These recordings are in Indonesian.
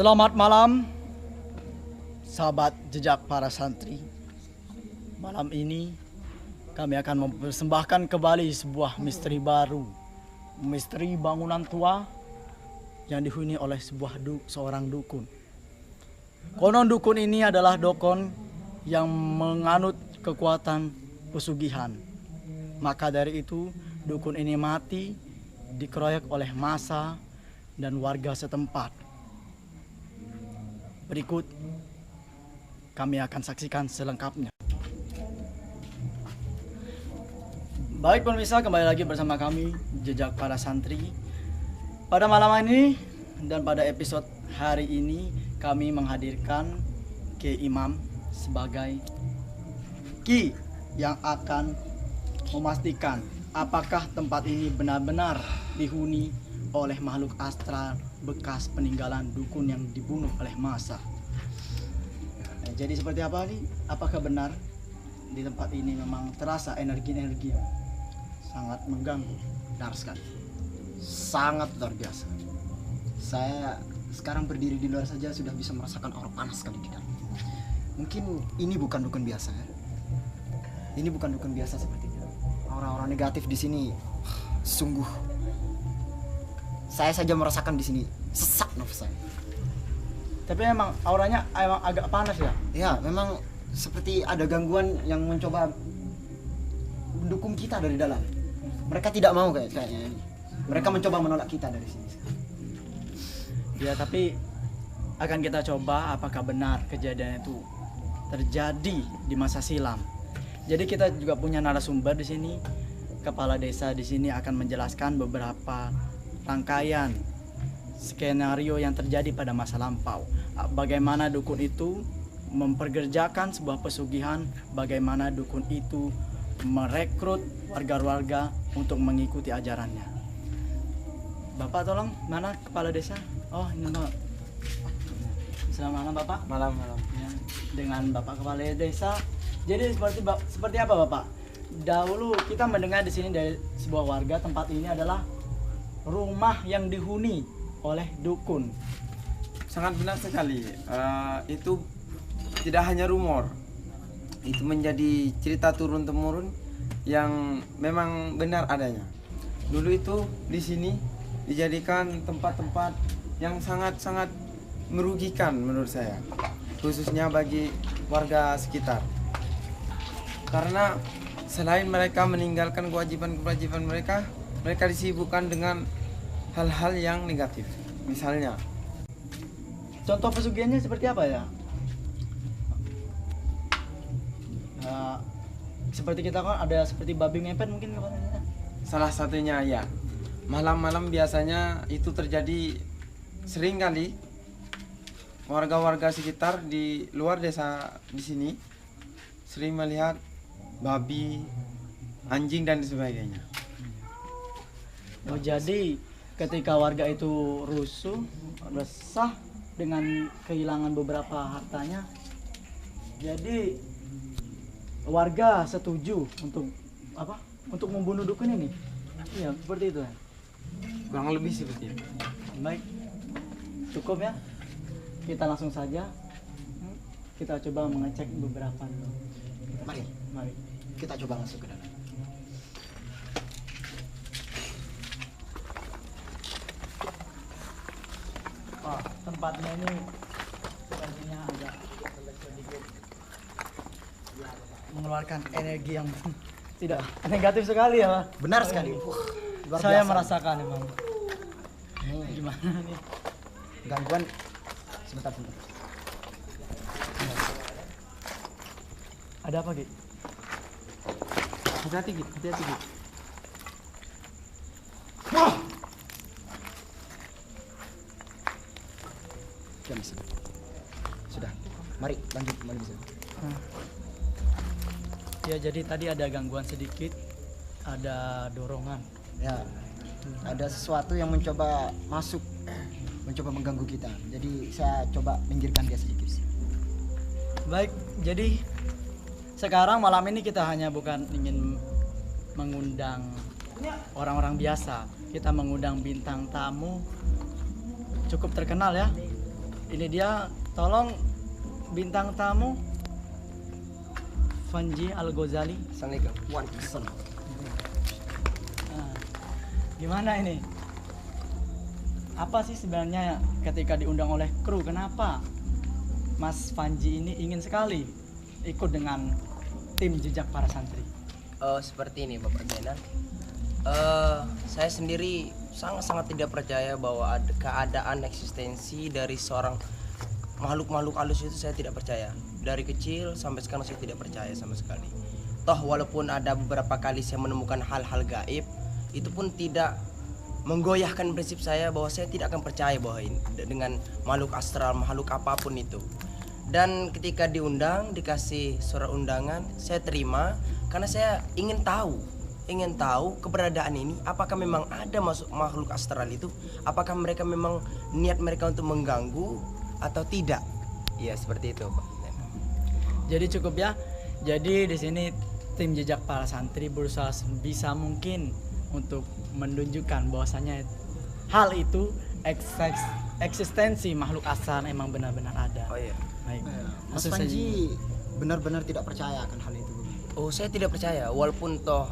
Selamat malam, sahabat jejak para santri. Malam ini kami akan mempersembahkan kembali sebuah misteri baru, misteri bangunan tua yang dihuni oleh seorang dukun. Konon dukun ini adalah dukun yang menganut kekuatan pesugihan. Maka dari itu dukun ini mati dikeroyok oleh massa dan warga setempat. Berikut kami akan saksikan selengkapnya. Baik pemirsa, kembali lagi bersama kami Jejak Para Santri. Pada malam ini dan pada episode hari ini kami menghadirkan Ki Imam sebagai Ki yang akan memastikan apakah tempat ini benar-benar dihuni oleh makhluk astral bekas peninggalan dukun yang dibunuh oleh massa. Jadi seperti apa nih? Apakah benar di tempat ini memang terasa energi-energi yang sangat mengganggu? Benar sekali. Sangat luar biasa. Saya sekarang berdiri di luar saja sudah bisa merasakan aura panas sekali di dalam. Mungkin ini bukan dukun biasa ya. Ini bukan dukun biasa sepertinya. Aura-aura negatif di sini sungguh. Saya saja merasakan di sini sesak nafas saya. Tapi emang auranya emang agak panas ya? Ya, memang seperti ada gangguan yang mencoba mendukung kita dari dalam. Mereka tidak mau kayaknya ini. Mereka mencoba menolak kita dari sini. Ya, tapi akan kita coba apakah benar kejadian itu terjadi di masa silam. Jadi kita juga punya narasumber di sini. Kepala desa di sini akan menjelaskan beberapa rangkaian skenario yang terjadi pada masa lampau. Bagaimana dukun itu memperkerjakan sebuah pesugihan, bagaimana dukun itu merekrut warga-warga untuk mengikuti ajarannya. Bapak tolong, mana kepala desa? Oh, ini Pak. Selamat malam Bapak. Malam. Ya, dengan Bapak kepala desa. Jadi seperti apa Bapak? Dahulu kita mendengar di sini dari sebuah warga tempat ini adalah rumah yang dihuni oleh dukun. Sangat benar sekali. Itu tidak hanya rumor, itu menjadi cerita turun temurun yang memang benar adanya. Dulu itu di sini dijadikan tempat-tempat yang sangat-sangat merugikan menurut saya, khususnya bagi warga sekitar. Karena selain mereka meninggalkan kewajiban-kewajiban mereka disibukkan dengan hal-hal yang negatif. Misalnya, contoh pesugihannya seperti apa ya? Seperti kita kan ada seperti babi ngepet mungkin katanya. salah satunya ya, malam-malam biasanya itu terjadi sering kali. Warga-warga sekitar di luar desa di sini sering melihat babi, anjing dan sebagainya. Oh, jadi ketika warga itu resah dengan kehilangan beberapa hartanya, jadi warga setuju untuk apa? Untuk membunuh dukun ini. Iya, seperti itu ya. Kurang lebih seperti itu. Baik, cukup ya. Kita langsung saja. Kita coba mengecek beberapa. Mari. Kita coba masuk ke dalam. Oh, tempatnya ini sepertinya agak sedikit mengeluarkan energi yang tidak negatif sekali ya, Pak. Benar sekali. Luar Saya biasa. merasakan emang. Gimana nih? Gangguan. Sebentar. Ada apa, Ki? Hati-hati gitu. Wah! Diam di sini. Sudah. Mari lanjut kembali bisa. Ya jadi tadi ada gangguan sedikit, ada dorongan. Ya. Ada sesuatu yang mencoba masuk, mencoba mengganggu kita. Jadi saya coba minggirkan dia sedikit. Baik, jadi sekarang malam ini kita hanya bukan ingin mengundang orang-orang biasa. Kita mengundang bintang tamu cukup terkenal ya. Ini dia, tolong bintang tamu Fanji Al-Ghazali. Assalamualaikum. Waalaikumsalam. Nah, gimana ini? Apa sih sebenarnya ketika diundang oleh kru? Kenapa Mas Fanji ini ingin sekali ikut dengan tim Jejak Para Santri? Seperti ini Bapak Zainal. Saya sendiri sangat-sangat tidak percaya bahwa ada keadaan eksistensi dari seorang makhluk-makhluk halus itu. Saya tidak percaya. Dari kecil sampai sekarang saya tidak percaya sama sekali. Toh walaupun ada beberapa kali saya menemukan hal-hal gaib, itu pun tidak menggoyahkan prinsip saya bahwa saya tidak akan percaya bahwa ini dengan makhluk astral, makhluk apapun itu. Dan ketika diundang, dikasih surat undangan, saya terima karena saya ingin tahu keberadaan ini, apakah memang ada makhluk astral itu, apakah mereka memang niat mereka untuk mengganggu atau tidak. Ya seperti itu Pak. Jadi cukup ya. Jadi di sini tim Jejak Para Santri berusaha sebisa mungkin untuk menunjukkan bahwasanya hal itu eksistensi makhluk astral emang benar-benar ada. Oh iya. Baik. Mas Maksud saya- Panji benar-benar tidak percaya akan hal itu. Oh saya tidak percaya, walaupun toh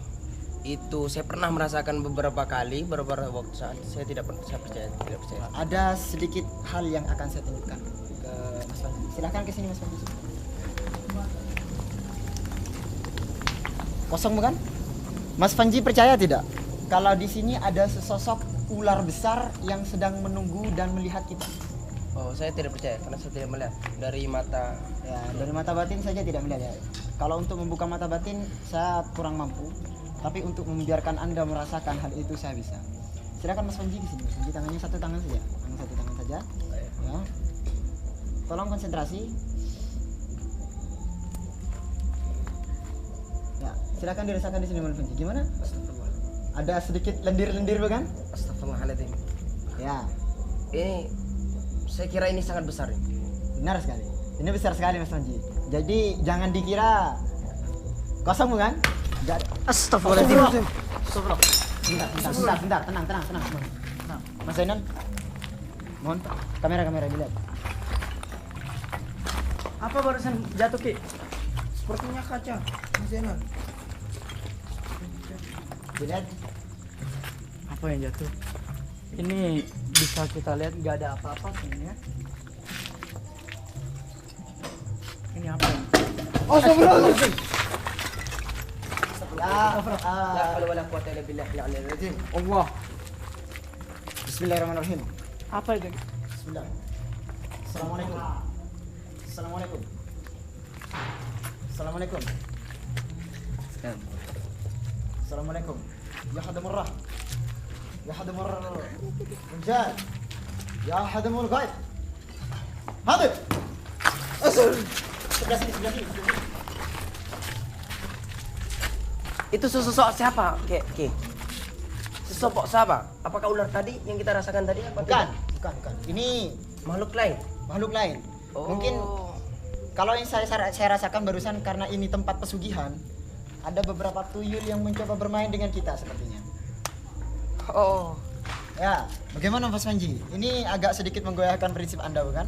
itu saya pernah merasakan beberapa kali, beberapa waktu saat saya tidak percaya. Ada sedikit hal yang akan saya tunjukkan ke Mas Panji. Silahkan ke sini Mas Panji. Kosong bukan? Mas Panji percaya tidak? Kalau di sini ada sesosok ular besar yang sedang menunggu dan melihat kita. Oh saya tidak percaya karena saya tidak melihat dari mata. Ya, dari mata batin saja tidak melihat ya. Kalau untuk membuka mata batin saya kurang mampu. Tapi untuk membiarkan Anda merasakan hal itu saya bisa. Silakan Mas Panji di sini. Mas Panji tangannya satu tangan saja. Satu tangan saja. Ya. Tolong konsentrasi. Ya, silakan dirasakan di sini Mas Panji. Gimana? Astagfirullah. Ada sedikit lendir-lendir bukan? Astagfirullahaladzim. Ya, Ini saya kira ini sangat besar ini. benar sekali. Ini besar sekali Mas Panji. Jadi jangan dikira kosong bukan? Astagfirullahaladzim. Sebentar, tenang. Mas Zainal, mohon kamera dilihat. Apa barusan jatuh Ki? Sepertinya kaca, Mas Zainal. Dilihat. Apa yang jatuh? Ini bisa kita lihat nggak ada apa-apa sini ya. Ini apa ini? Oh, astagfirullahaladzim. La haula wala quwwata illa billah al-'aliyyil 'azim. Allah. Bismillahirrahmanirrahim. Apa itu? Bismillah. Assalamualaikum. Assalamualaikum. Assalamualaikum. Assalamualaikum. Ya hadamur rah. Ya hadamur rijal. Ya hadamul ghaib. Hadir. Sebelah sini. Itu sosok siapa? Ki. Sosok siapa? Apakah ular tadi yang kita rasakan tadi? Apa Bukan. tidak? Ini Makhluk lain. makhluk lain. Oh. Mungkin kalau yang saya rasakan barusan karena ini tempat pesugihan, ada beberapa tuyul yang mencoba bermain dengan kita sepertinya. Oh. Ya, bagaimana Mas Panji? Ini agak sedikit menggoyahkan prinsip Anda bukan?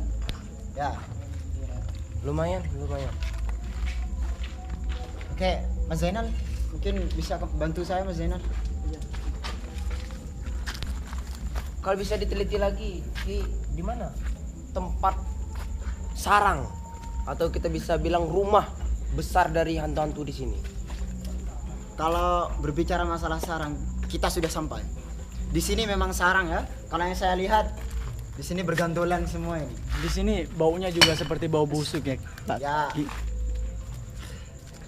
Ya. Lumayan. Oke, Mas Zainal, mungkin bisa bantu saya Mas Zainal. Kalau bisa diteliti lagi, di mana tempat sarang atau kita bisa bilang rumah besar dari hantu-hantu di sini? Kalau berbicara masalah sarang, kita sudah sampai. Di sini memang sarang ya. Kalau yang saya lihat di sini bergantolan semua ini. Di sini baunya juga seperti bau busuk ya. Ya. Ki.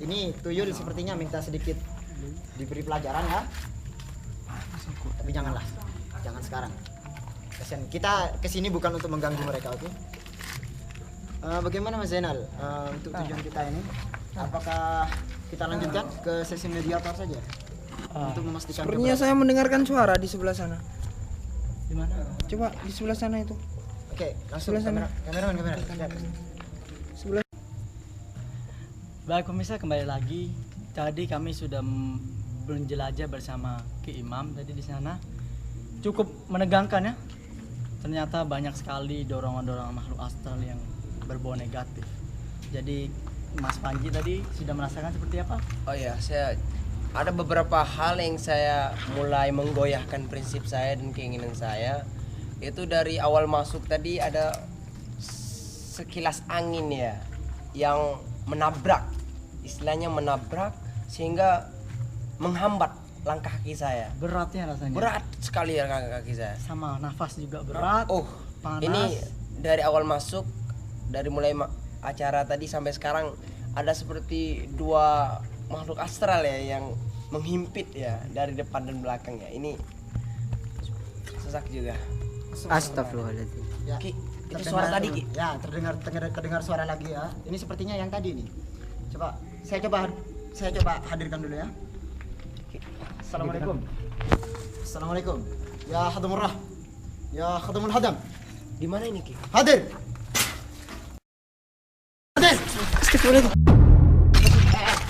Ini tuyul sepertinya minta sedikit diberi pelajaran ya. Tapi jangan sekarang. Kasihan. Kita kesini bukan untuk mengganggu mereka, oke? Bagaimana Mas Zainal untuk tujuan kita ini? Apakah kita lanjutkan ke sesi mediator saja untuk memastikan Sepertinya saya mendengarkan suara di sebelah sana. Di mana? Coba di sebelah sana itu. Oke, langsung Sebelah sana. kamera. Lihat. Sebelah. Baik pemirsa, kembali lagi. Tadi kami sudah menjelajah bersama Ki Imam tadi di sana. Cukup menegangkan ya. Ternyata banyak sekali dorongan-dorongan makhluk astral yang berbau negatif. Jadi Mas Panji tadi sudah merasakan seperti apa? Oh ya, saya ada beberapa hal yang saya mulai menggoyahkan prinsip saya dan keinginan saya. Itu dari awal masuk tadi ada sekilas angin ya yang menabrak, istilahnya menabrak sehingga menghambat langkah kaki saya. Beratnya rasanya. Berat sekali ya kaki saya. Sama nafas juga berat. Oh, panas. ini dari awal masuk, dari mulai acara tadi sampai sekarang ada seperti dua makhluk astral ya yang menghimpit ya dari depan dan belakang ya. Ini sesak juga. Astagfirullahaladzim. Ya, Ki, itu terdengar suara tadi, tuh. Ki. Ya, terdengar suara lagi ya. Ini sepertinya yang tadi nih. Saya coba hadirkan dulu ya. Assalamualaikum. Assalamualaikum. Ya Hadamurrah. Ya Khadamul Hadam. Di mana ini, Ki? Hadir. Hadir.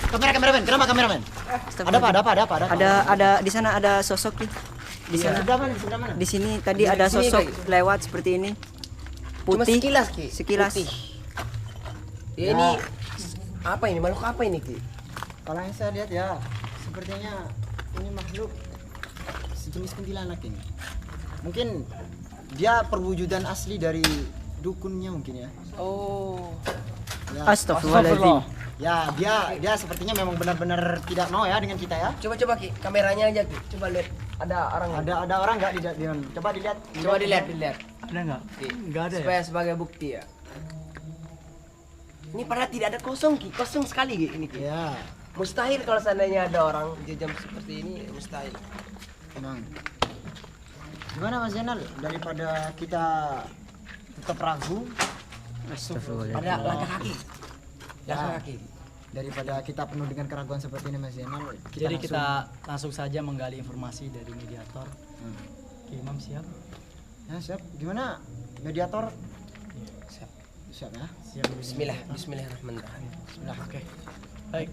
Kameramen, kenapa kameramen? Ada apa? Ada di sana ada sosok nih. Di sana. Sebelah mana? Di sini tadi Di ada sini, sosok Kak. lewat seperti ini. Cuma Putih. sekilas, Ki. Sekilas. Putih. Ya, ini apa ini? Makhluk apa ini, Ki? Kalau yang saya lihat ya, sepertinya ini makhluk sejenis kuntilanak ini. Mungkin dia perwujudan asli dari dukunnya mungkin ya. Oh. Ya, Astagfirullahaladzim. ya dia sepertinya memang benar-benar tidak mau ya dengan kita ya. Coba Ki, kameranya aja, Ki. Coba lihat. Ada orang. Ada orang nggak di coba dilihat. Coba dilihat. Ada nggak? Ki. Nggak ada ya? Supaya sebagai bukti ya. Ini padahal tidak ada kosong, Ki. Kosong sekali, Ki, ini, Ki. Ya, Mustahil kalau seandainya ada orang jam seperti ini, mustahil. memang. Gimana Mas Zainal? Daripada kita tetap ragu, Ada langkah kaki. Langkah Ya. kaki. daripada kita penuh dengan keraguan seperti ini Mas Zainal, Jadi kita langsung saja menggali informasi dari mediator. Hmm. Ki Imam siap? Ya, siap. Gimana? Mediator? Siap. Siap ya. Siap. Bismillahirrahmanirrahim. Bismillah. Oke. Baik.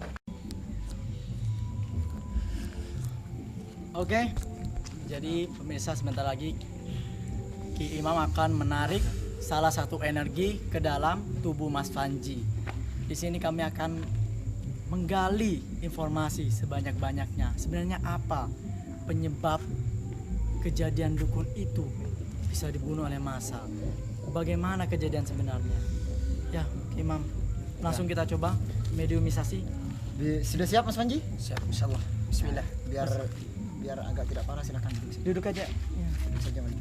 Oke. Jadi pemirsa sebentar lagi Ki Imam akan menarik salah satu energi ke dalam tubuh Mas Panji. Di sini kami akan menggali informasi sebanyak-banyaknya. Sebenarnya apa penyebab kejadian dukun itu bisa dibunuh oleh massa? Bagaimana kejadian sebenarnya? Ya, Ki Imam, langsung kita coba mediumisasi. Sudah siap Mas Panji? Siap, insyaallah. Bismillah. Biar agak tidak parah silakan duduk sini. Duduk aja. Ya. Duduk saja Mas.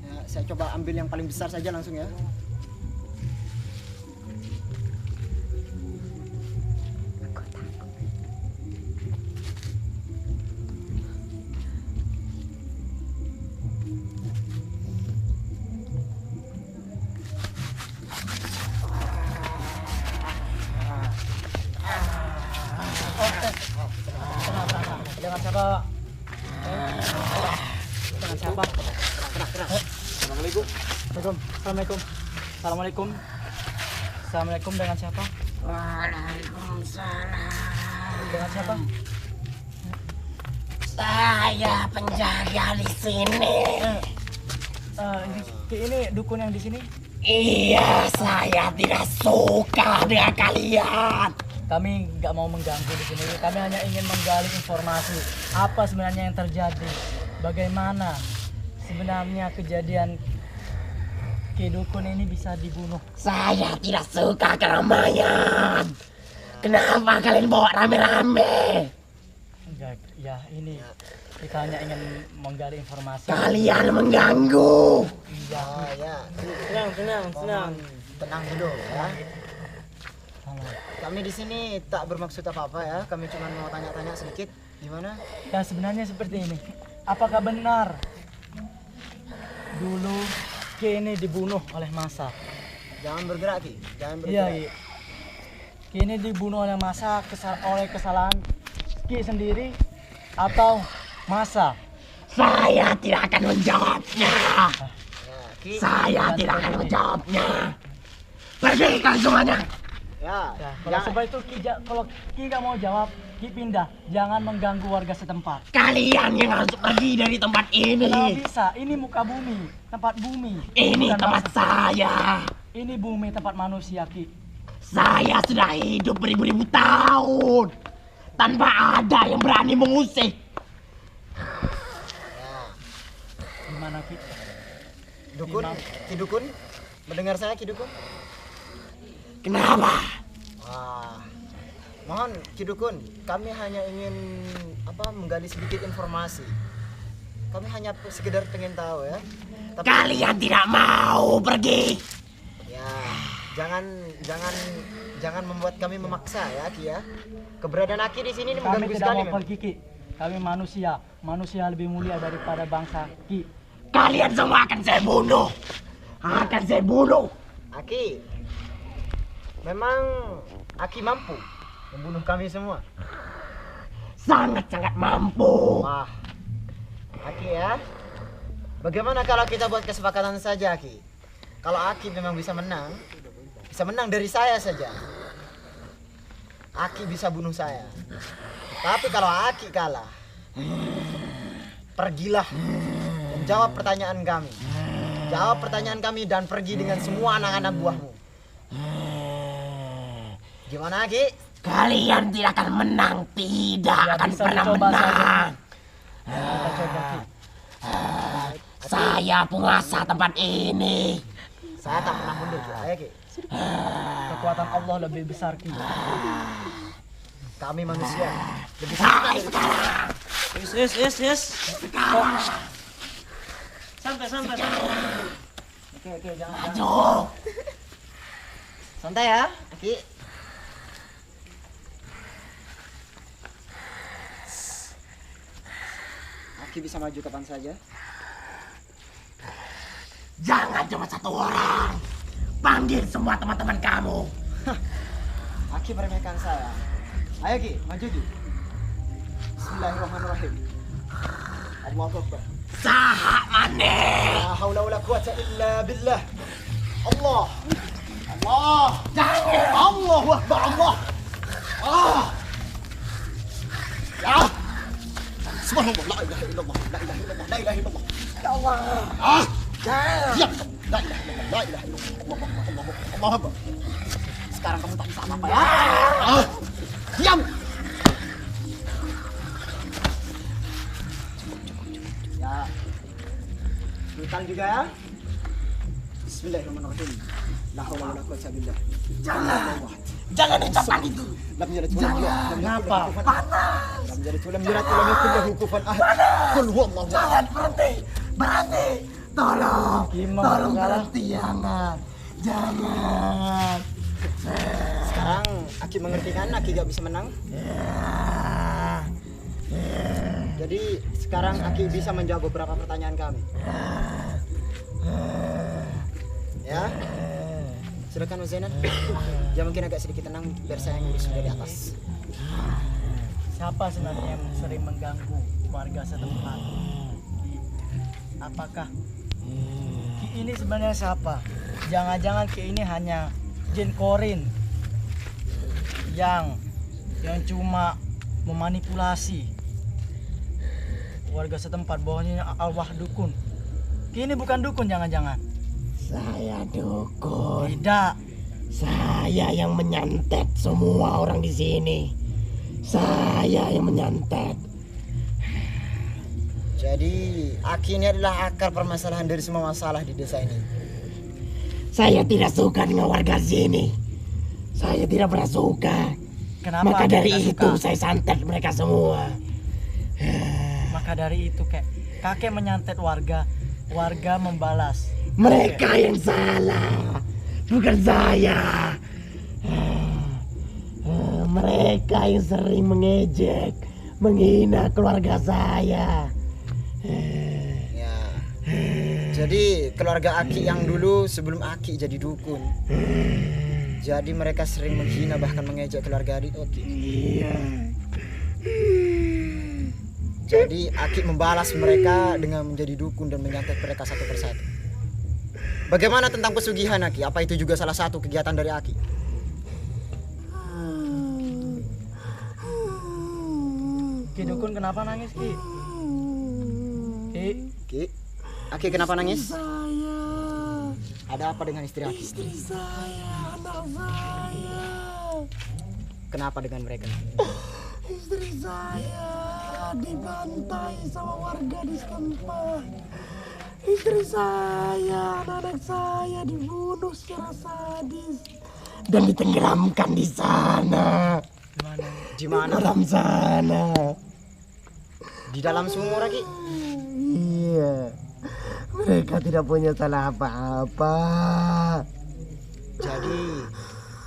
Ya, saya coba ambil yang paling besar saja langsung ya. Dengan siapa? Dengan siapa? Assalamualaikum. Assalamualaikum. Assalamualaikum. Assalamualaikum dengan siapa? Waalaikumsalam. Dengan siapa? Saya penjaga di sini. Ini dukun yang di sini. Iya, saya tidak suka dengan kalian. Kami nggak mau mengganggu di sini. Kami hanya ingin menggali informasi apa sebenarnya yang terjadi. Bagaimana sebenarnya kejadian Ki dukun ini bisa dibunuh. Saya tidak suka keramaian. Kenapa kalian bawa rame-rame? Enggak, ya ini kita hanya ingin menggali informasi. Kalian mengganggu. Iya. Oh ya. Tenang. Tenang dulu ya. Halo. Kami di sini tak bermaksud apa-apa ya. Kami cuma mau tanya-tanya sedikit. Gimana? Ya sebenarnya seperti ini. Apakah benar dulu Ki ini dibunuh oleh massa? Jangan bergerak Ki, jangan Iya, bergerak. Ki. Ki ini dibunuh oleh massa oleh kesalahan Ki sendiri atau massa? Saya tidak akan menjawabnya. Ya, Ki. Saya tidak akan menjawabnya. Pergi kalian semuanya. Ya, Ya, kalau sebab itu kalau Ki nggak mau jawab, Ki pindah. Jangan mengganggu warga setempat. Kalian yang harus pergi dari tempat Kenapa ini. bisa? Ini muka bumi, tempat bumi. Ini Bukan tempat massa. saya. Ini bumi tempat manusia, Ki. Saya sudah hidup beribu-ribu tahun tanpa ada yang berani mengusik. Gimana, Ki? Dukun, Ki Dukun, mendengar saya Ki Dukun? Kenapa? Wah, mohon Ki Dukun, kami hanya ingin menggali sedikit informasi. Kami hanya sekedar pengen tahu ya. Tapi Kalian tidak mau pergi. ya, jangan membuat kami memaksa ya Ki ya. Keberadaan Aki di sini ini Kami mengganggu tidak sekali. mau memang. pergi, Ki. Kami manusia. Manusia lebih mulia daripada bangsa, Ki. Kalian semua akan saya bunuh. Akan saya bunuh. Aki, memang Aki mampu membunuh kami semua. Sangat-sangat mampu. Wah, Aki ya. Bagaimana kalau kita buat kesepakatan saja Aki? Kalau Aki memang bisa menang dari saya saja. Aki bisa bunuh saya. Tapi kalau Aki kalah, pergilah dan jawab pertanyaan kami. Jawab pertanyaan kami dan pergi dengan semua anak-anak buahmu. Gimana Aki? Kalian tidak akan menang. Tidak Ya, akan bisa pernah dicoba saja. menang. Kita coba, Ki. Saya penguasa tempat ini. Saya tak pernah mundur Ki. Ayo Ki. Kekuatan Allah lebih besar, Ki. Kami manusia lebih suka dari Yes. Santai. Oke, jangan. Aduh. santai ya, Aki. Aki bisa maju kapan saja. Jangan cuma satu orang. Panggil semua teman-teman kamu. Aki meremehkan saya. Ayo Ki, maju Ki. Bismillahirrahmanirrahim. Allahu Akbar. Sahak mana? La haula wala quwata illa billah. Allah. Allah. Jangan. Allahu Akbar. Allah. Ah. Ya. Subhanallah. La ilaha illallah. La ilaha illallah. La ilaha illallah. Ya Allah. Ah. Diam kamu. La ilaha illallah. La ilaha illallah. Allah Akbar. Sekarang kamu tak bisa apa-apa ya. Ah. Diam. Ya. Sultan juga ya. Bismillahirrahmanirrahim. La haula wala quwwata illa billah. Jangan ucapan itu. Lam yalid wa lam yulad. Kenapa? Lam yalid wa lam yulad wa lam yakul lahu kufuwan ahad. Qul huwallahu ahad. Jangan berhenti. Berhenti. Tolong. Gimana Tolong sekarang? berhenti. Jangan. Sekarang Aki mengerti kan Aki gak bisa menang. Jadi sekarang Aki bisa menjawab beberapa pertanyaan kami. Ya. Silakan Mas Zainal. Ya mungkin agak sedikit tenang biar saya ngurus dari atas. Siapa sebenarnya yang sering mengganggu warga setempat? Apakah Ki ini sebenarnya siapa? Jangan-jangan Ki ini hanya jin korin yang cuma memanipulasi warga setempat, bawahnya arwah dukun. Ki ini bukan dukun, jangan-jangan. Saya dukun. Tidak. Saya yang menyantet semua orang di sini. Saya yang menyantet. Jadi Aki ini adalah akar permasalahan dari semua masalah di desa ini. Saya tidak suka dengan warga sini. Saya tidak pernah suka. Kenapa Maka Anda dari tidak itu suka? saya santet mereka semua. Maka dari itu kakek menyantet warga membalas. Mereka yang salah, bukan saya. Mereka yang sering mengejek, menghina keluarga saya. Ya. Jadi keluarga Aki yang dulu sebelum Aki jadi dukun. Jadi mereka sering menghina bahkan mengejek keluarga adik Aki. Iya. Jadi Aki membalas mereka dengan menjadi dukun dan menyantet mereka satu persatu. Bagaimana tentang pesugihan Aki? Apa itu juga salah satu kegiatan dari Aki? Ki dukun kenapa nangis Ki? Ki, Ki, Aki kenapa nangis? Saya, Ada apa dengan istri Aki? istri saya, anak saya. Kenapa dengan mereka? Istri saya dibantai sama warga di setempat. Istri saya, anak-anak saya dibunuh secara sadis dan ditenggelamkan di sana. gimana? Di mana? Dalam sana. Di dalam sumur Aki? Iya. Mereka tidak punya salah apa-apa. Jadi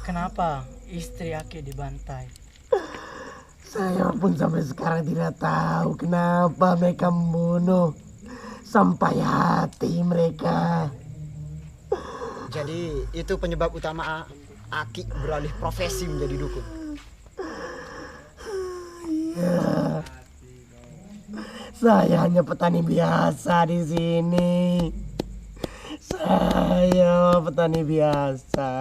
Kenapa istri Aki dibantai? Saya pun sampai sekarang tidak tahu kenapa mereka membunuh sampai hati mereka. Jadi itu penyebab utama Aki beralih profesi menjadi dukun. Ya. Saya hanya petani biasa di sini. Saya petani biasa.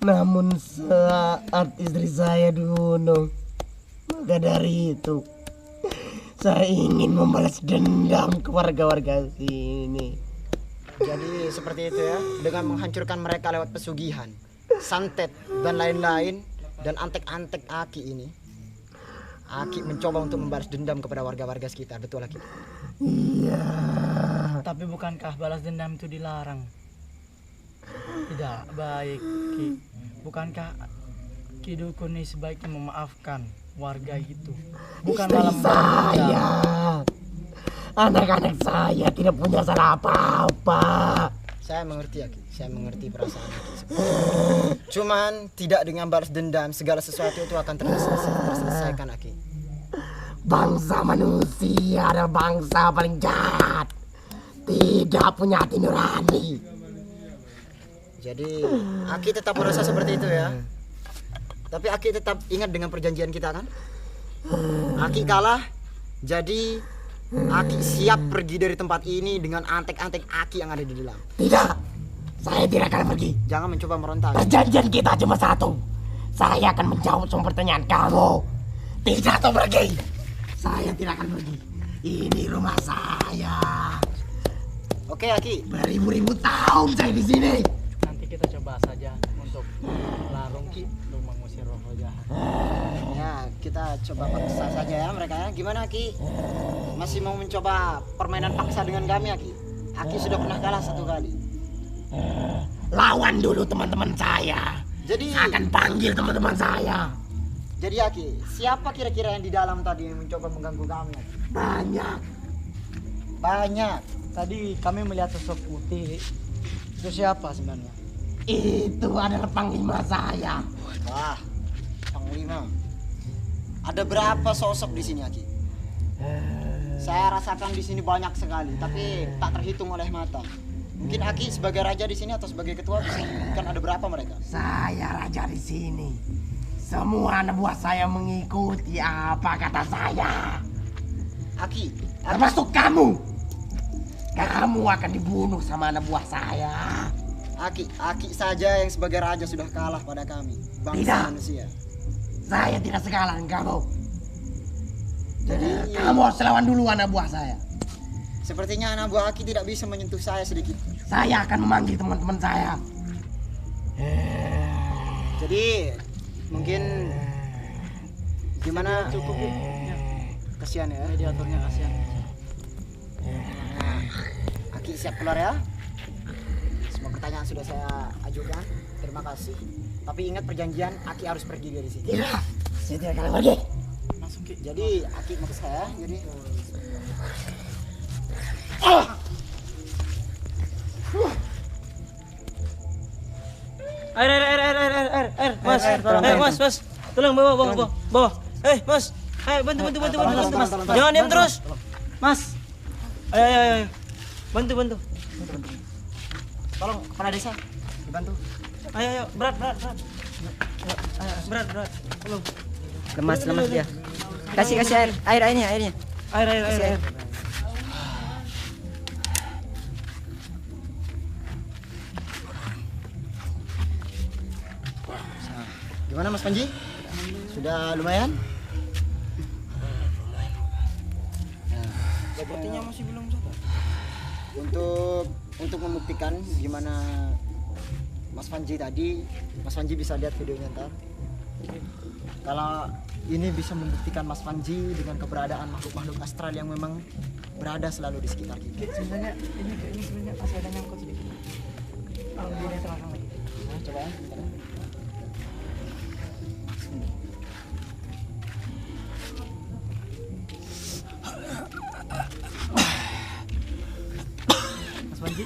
Namun saat istri saya dibunuh, maka dari itu saya ingin membalas dendam ke warga-warga sini. Jadi seperti itu ya, dengan menghancurkan mereka lewat pesugihan, santet dan lain-lain, dan antek-antek Aki ini, Aki mencoba untuk membalas dendam kepada warga-warga sekitar, betul Aki? Iya. Tapi bukankah balas dendam itu dilarang? Tidak baik Ki. Bukankah Ki dukun ini sebaiknya memaafkan warga itu? Bukan Istri malah membalas dendam. saya, anak-anak saya tidak punya salah apa-apa. Saya mengerti Aki, saya mengerti perasaan Aki. Cuman tidak dengan balas dendam, segala sesuatu itu akan terselesaikan Aki. Bangsa manusia adalah bangsa paling jahat, tidak punya hati nurani. Jadi Aki tetap merasa seperti itu ya. Tapi Aki tetap ingat dengan perjanjian kita kan? Aki kalah, jadi Aki siap pergi dari tempat ini dengan antek-antek Aki yang ada di dalam. Tidak, saya tidak akan pergi. Jangan mencoba meronta. Perjanjian kita cuma satu. Saya akan menjawab semua pertanyaan kamu. Tidak tahu pergi. Saya tidak akan pergi. Ini rumah saya. Oke Aki. Beribu-ribu tahun saya di sini. Nanti kita coba saja untuk larung Ki untuk mengusir roh jahat. Ya kita coba paksa saja ya mereka ya. Gimana Aki? Masih mau mencoba permainan paksa dengan kami Aki? Aki sudah pernah kalah satu kali. Lawan dulu teman-teman saya. Jadi Saya akan panggil teman-teman saya. Jadi Aki, siapa kira-kira yang di dalam tadi yang mencoba mengganggu kami Aki? Banyak. Banyak. Tadi kami melihat sosok putih. Itu siapa sebenarnya? Itu adalah panglima saya. Wah, panglima. Ada berapa sosok di sini Aki? Saya rasakan di sini banyak sekali, tapi tak terhitung oleh mata. Mungkin Aki sebagai raja di sini atau sebagai ketua bisa kan ada berapa mereka? Saya raja di sini. Semua anak buah saya mengikuti apa kata saya. Aki, Termasuk kamu. Kamu akan dibunuh sama anak buah saya. Aki saja yang sebagai raja sudah kalah pada kami, bangsa Tidak. manusia. Saya tidak sekalah dengan kamu. Jadi Kamu harus lawan dulu anak buah saya. sepertinya anak buah Aki tidak bisa menyentuh saya sedikit. Saya akan memanggil teman-teman saya. Jadi mungkin gimana? Cukup Ki. Ya, Kasihan ya. mediatornya kasihan. Aki siap keluar ya. Semua pertanyaan sudah saya ajukan. Terima kasih. Tapi ingat perjanjian, Aki harus pergi dari sini. Tidak, saya tidak akan pergi. Langsung Ki. Jadi Aki mau ke saya. Jadi Air, mas, mas, tolong bawa, bawa. Ayo bantu. Mas. Jangan diam terus. Mas, Ayo. Bantu. tolong kepala desa dibantu. Ayo, berat. Berat. Tolong. Lemas dia. Kasih airnya. Air. Kasih air. Gimana Mas Panji? Sudah lumayan? Sepertinya masih belum sadar. Untuk membuktikan gimana Mas Panji tadi, Mas Panji bisa lihat videonya ntar. Kalau ini bisa membuktikan Mas Panji dengan keberadaan makhluk-makhluk astral yang memang berada selalu di sekitar kita. Sebenarnya ini sebenarnya masih ada nyangkut sedikit. Kalau gini terang lagi. Nah, coba ya, bentar ya. Mas Panji,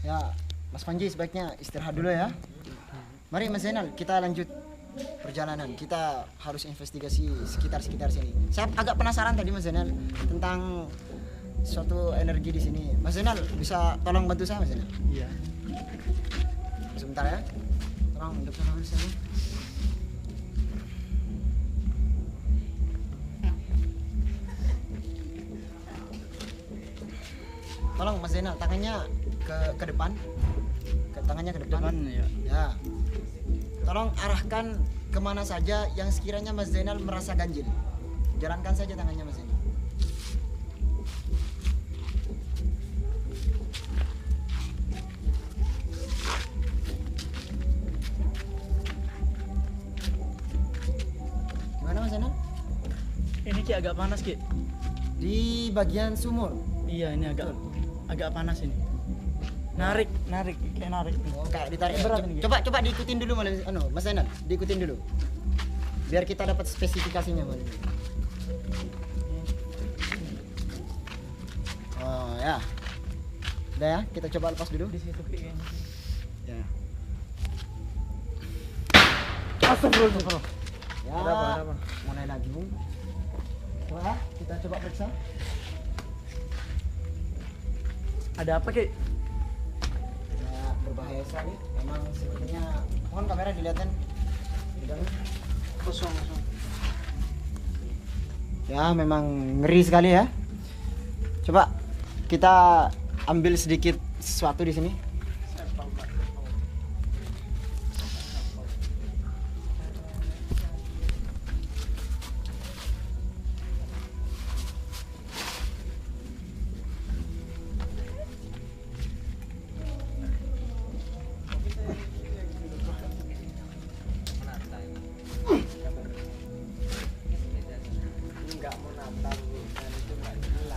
Ya, Mas Panji sebaiknya istirahat dulu ya. Mari Mas Zainal, kita lanjut perjalanan. Kita harus investigasi sekitar sini. Saya agak penasaran tadi Mas Zainal tentang suatu energi di sini. Mas Zainal bisa tolong bantu saya Mas Zainal? iya. Sebentar ya. Tolong untuk sana Mas Zainal. Tolong Mas Zainal tangannya ke depan. Tangannya ke depan. Depan ya. Ya. Tolong arahkan kemana saja yang sekiranya Mas Zainal merasa ganjil. Jalankan saja tangannya Mas Zainal. Gimana Mas Zainal? Ini Ki agak panas Ki. Di bagian sumur. Iya, ini agak panas ini. Narik, kayak narik. Oh, kayak ditarik. Berat ini, Ki. Coba diikutin dulu Mas Zainal, diikutin dulu. Biar kita dapat spesifikasinya Mas. Oh ya. Udah ya, kita coba lepas dulu. Di situ Ki kayaknya. Ya. Astagfirullah. Ya. Ada apa? Mulai lagi, Bung. Coba ya, kita coba periksa. Ada apa Ki? Ya, berbahaya sekali. Memang sepertinya. Mohon kamera dilihatin. Di dalam. Kosong. Ya, memang ngeri sekali ya. Coba kita ambil sedikit sesuatu di sini.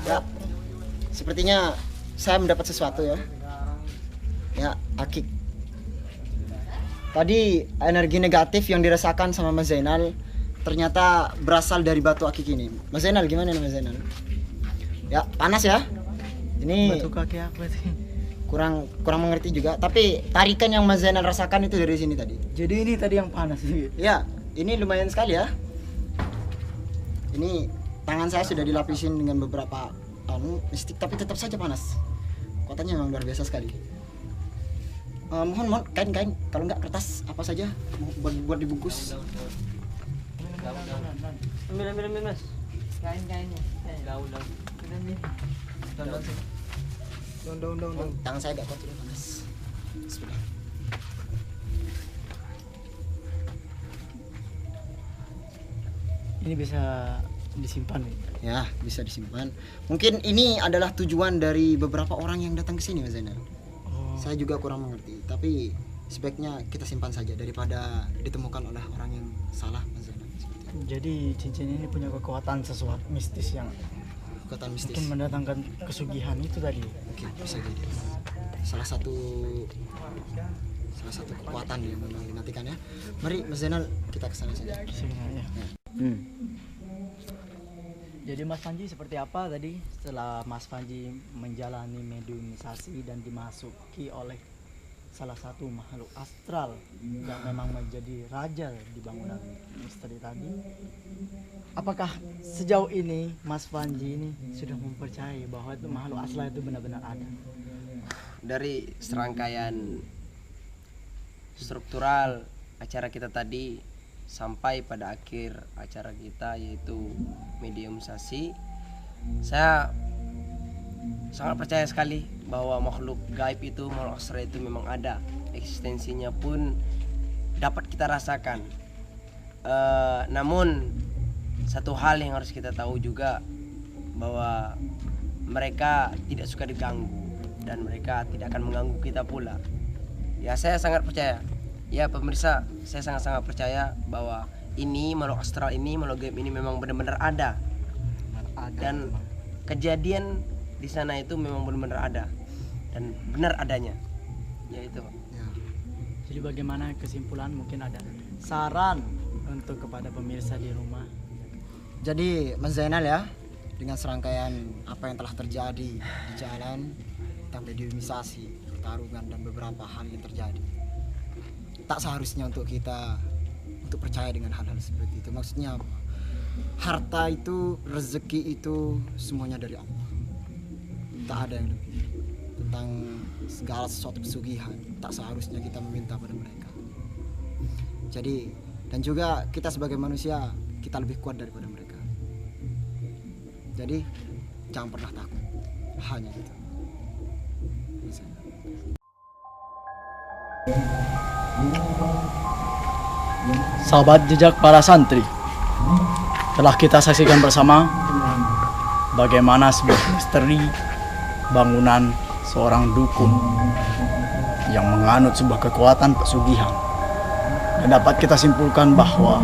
Ya, sepertinya saya mendapat sesuatu ya. Ya, akik. Tadi energi negatif yang dirasakan sama Mas Zainal ternyata berasal dari batu akik ini. Mas Zainal gimana nih Mas Zainal? Ya, panas ya. Ini Batu kaki apa sih? kurang mengerti juga. Tapi tarikan yang Mas Zainal rasakan itu dari sini tadi. Jadi ini tadi yang panas sih. Ya, ini lumayan sekali ya. Ini tangan saya sudah dilapisin dengan beberapa mistik, tapi tetap saja panas. Kotanya memang luar biasa sekali. Mohon kain, kalau enggak kertas apa saja buat dibungkus. Ambil Mas. Kain-kainnya. Daun. Tangan saya agak kuat sudah panas. Bismillah. Ini bisa disimpan nih. Ya, bisa disimpan. Mungkin ini adalah tujuan dari beberapa orang yang datang ke sini Mas Zainal. Oh. Saya juga kurang mengerti, tapi sebaiknya kita simpan saja daripada ditemukan oleh orang yang salah Mas Zainal. Seperti itu. Jadi cincin ini punya kekuatan sesuatu mistis yang Kekuatan mistis. mungkin mendatangkan kesugihan itu tadi. Oke, bisa jadi. Salah satu kekuatan yang memang dinantikan ya. Mari Mas Zainal kita kesana saja. Sebenarnya. Hmm. Jadi Mas Panji seperti apa tadi setelah Mas Panji menjalani mediumisasi dan dimasuki oleh salah satu makhluk astral yang memang menjadi raja di bangunan misteri tadi. Apakah sejauh ini Mas Panji ini sudah mempercayai bahwa itu makhluk astral itu benar-benar ada? Dari serangkaian struktural acara kita tadi sampai pada akhir acara kita yaitu mediumisasi, saya sangat percaya sekali bahwa makhluk gaib itu, makhluk astral itu memang ada, eksistensinya pun dapat kita rasakan. Namun satu hal yang harus kita tahu juga bahwa mereka tidak suka diganggu dan mereka tidak akan mengganggu kita pula. Ya, saya sangat percaya. Ya pemirsa, saya sangat-sangat percaya bahwa ini makhluk astral ini, makhluk gaib ini memang benar-benar ada. Dan kejadian di sana itu memang benar-benar ada dan benar adanya. Ya itu. Jadi bagaimana kesimpulan, mungkin ada saran untuk kepada pemirsa di rumah? Jadi Mas Zainal ya, dengan serangkaian apa yang telah terjadi di jalan tentang mediumisasi, pertarungan dan beberapa hal yang terjadi, tak seharusnya untuk kita untuk percaya dengan hal-hal seperti itu. Maksudnya apa? Harta itu, rezeki itu semuanya dari Allah. Tak ada yang lebih. Tentang segala sesuatu pesugihan, tak seharusnya kita meminta pada mereka. Jadi, dan juga kita sebagai manusia, kita lebih kuat daripada mereka. Jadi, jangan pernah takut. Hanya gitu. Sahabat jejak para santri, telah kita saksikan bersama bagaimana sebuah misteri bangunan seorang dukun yang menganut sebuah kekuatan pesugihan. Dan dapat kita simpulkan bahwa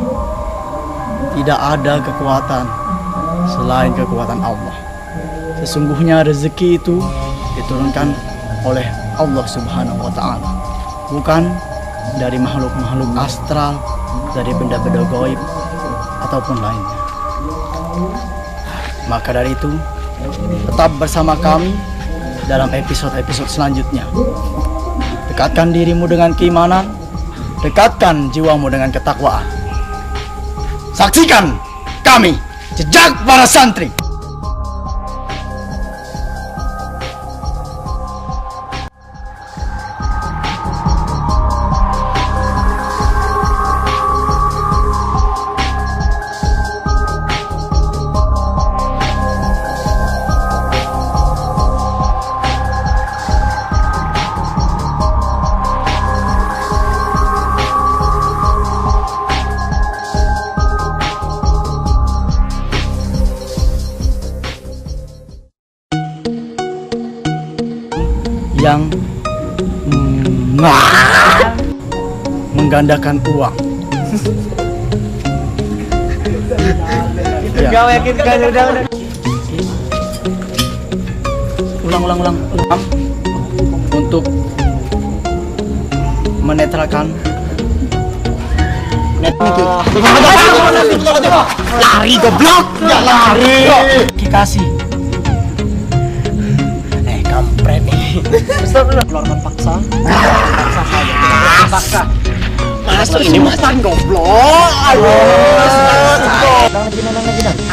tidak ada kekuatan selain kekuatan Allah. Sesungguhnya rezeki itu diturunkan oleh Allah Subhanahu wa Ta'ala, bukan dari makhluk-makhluk astral, dari benda-benda gaib ataupun lainnya. Maka dari itu, tetap bersama kami dalam episode-episode selanjutnya. Dekatkan dirimu dengan keimanan, dekatkan jiwamu dengan ketakwaan. Saksikan kami, Jejak Para Santri. Yang menggandakan uang. Itu kau yakin kan udah. Ulang. Untuk menetralkan lari goblok, ya lari. Kikasih. Kampret nih. Keluarkan paksa. Paksa saja. Paksa. Masuk ini masan goblok.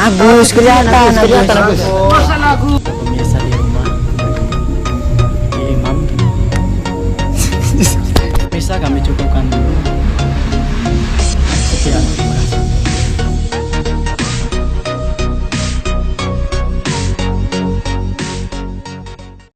Agus kelihatan, Agus. Masa lagu. Pemirsa di rumah. Imam. Bisa kami cukupkan dulu. Sekian.